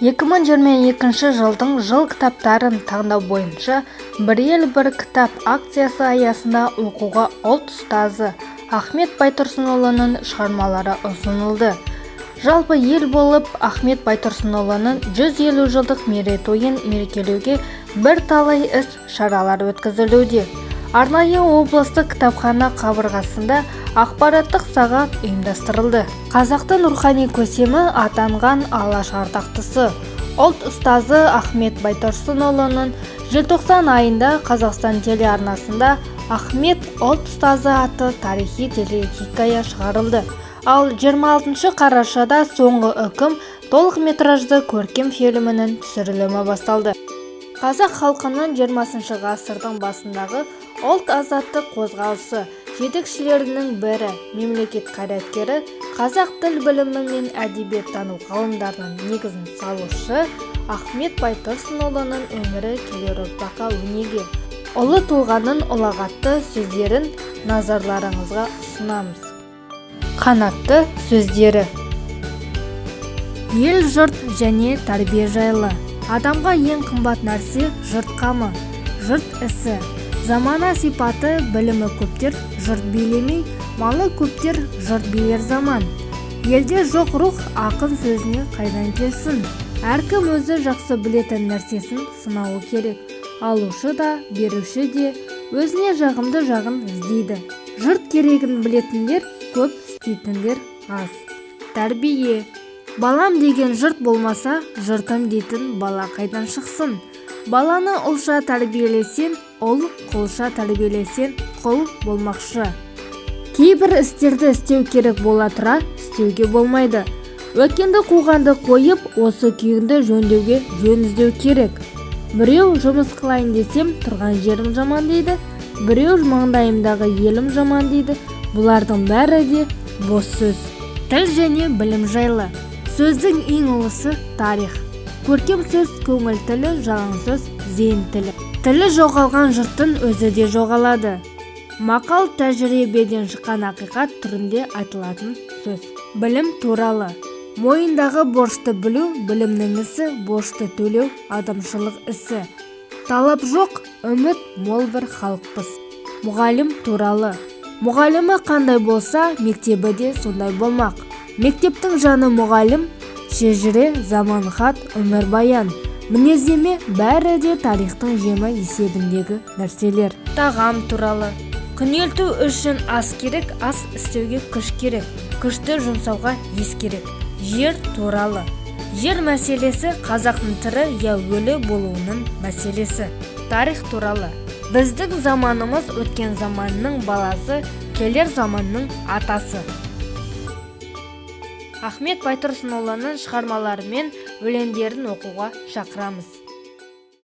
2022 жылдың жыл кітаптарын таңдау бойынша «Бір ел бір кітап» акциясы аясында оқуға ұлт ұстазы Ахмет Байтұрсынұлының шығармалары ұсынылды. Жалпы ел болып Ахмет Байтұрсынұлының 150 жылдық мерейтойын мерекелеуге бірталай іс-шаралар өткізілуде. Арнайы облыстық кітапхана қабырғасында ақпараттық сағат ұйымдастырылды. Қазақтың рухани көсемі атанған алаш ардақтысы ұлт ұстазы Ахмет Байтұрсынұлының желтоқсан айында Қазақстан телеарнасында «Ахмет ұлт ұстазы» атты тарихи телехикая шығарылды. Ал 26 қарашада «Соңғы үкім» толықметражды көркем фильмінің түсірілімі басталды. Қазақ халқының 20 ғасырдың басындағы ұлт азаттық қозғалысы жетекшілерінің бірі, мемлекет қайраткері, қазақ тіл білімі мен әдебиеттану ғылымдарының негізін салушы Ахмет Байтұрсынұлының өмірі келер ұрпаққа өнеге. Ұлы тұлғаның ұлағатты сөздерін назарларыңызға ұсынамыз. Қанатты сөздері. Ел, жұрт және тәрбие жайлы. Адамға ең қымбат нәрсе жұрт қамы, жұрт ісі. Замана сипаты білімі көптер, жұрт билемей, малы көптер, жұрт билер заман. Елде жоқ рух ақын сөзіне қайдан келсін. Әркім өзі жақсы білетін нәрсесін сынауы керек. Алушы да, беруші де өзіне жағымды жағын іздейді. Жұрт керегін білетіндер көп, істейтіндер аз. Тәрбие. Балам деген жұрт болмаса, жұртым дейтін бала қайдан шықсын. Баланы ұлша тәрбиелесен, ұл, құлша тәрбиелесен, құл болмақшы. Кейбір істерді істеу керек бола тұра, істеуге болмайды. Өткенді қуғанды қойып, осы күйінді жөндеуге жөн іздеу керек. Біреу жұмыс қылайын десем, тұрған жерім жаман дейді. Біреу маңдайымдағы елім жаман дейді. Бұлардың бәрі де бос сөз. Тіл және білім жайлы. Сөздің ең ұлысы тарих. Көркем сөз көңіл тілі, жалаң сөз зейін тілі. Тілі жоғалған жұрттың өзі де жоғалады. Мақал тәжірибеден шыққан ақиқат түрінде айтылатын сөз. Білім туралы. Мойындағы борышты білу, білімнің ісі, борышты төлеу, адамшылық ісі. Талап жоқ, үміт мол бір халықпыз. Мұғалім туралы. Мұғалімі қандай болса, мектебі де сондай болмақ. Мектептің жаны мұғалім, шежіре, заман хат, өмір баян. Мінездеме бәрі де тарихтың жемі есебіндегі нәрселер. Тағам туралы. Күнелту үшін ас керек, ас істеуге күш керек. Күшті жұмсауға ес керек. Жер туралы. Жер мәселесі қазақтың тірі я өлі болуының мәселесі. Тарих туралы. Біздің заманымыз өткен заманның баласы, келер заманның атасы. Ахмет Байтұрсынұлының шығармалары мен өлеңдерін оқуға шақырамыз.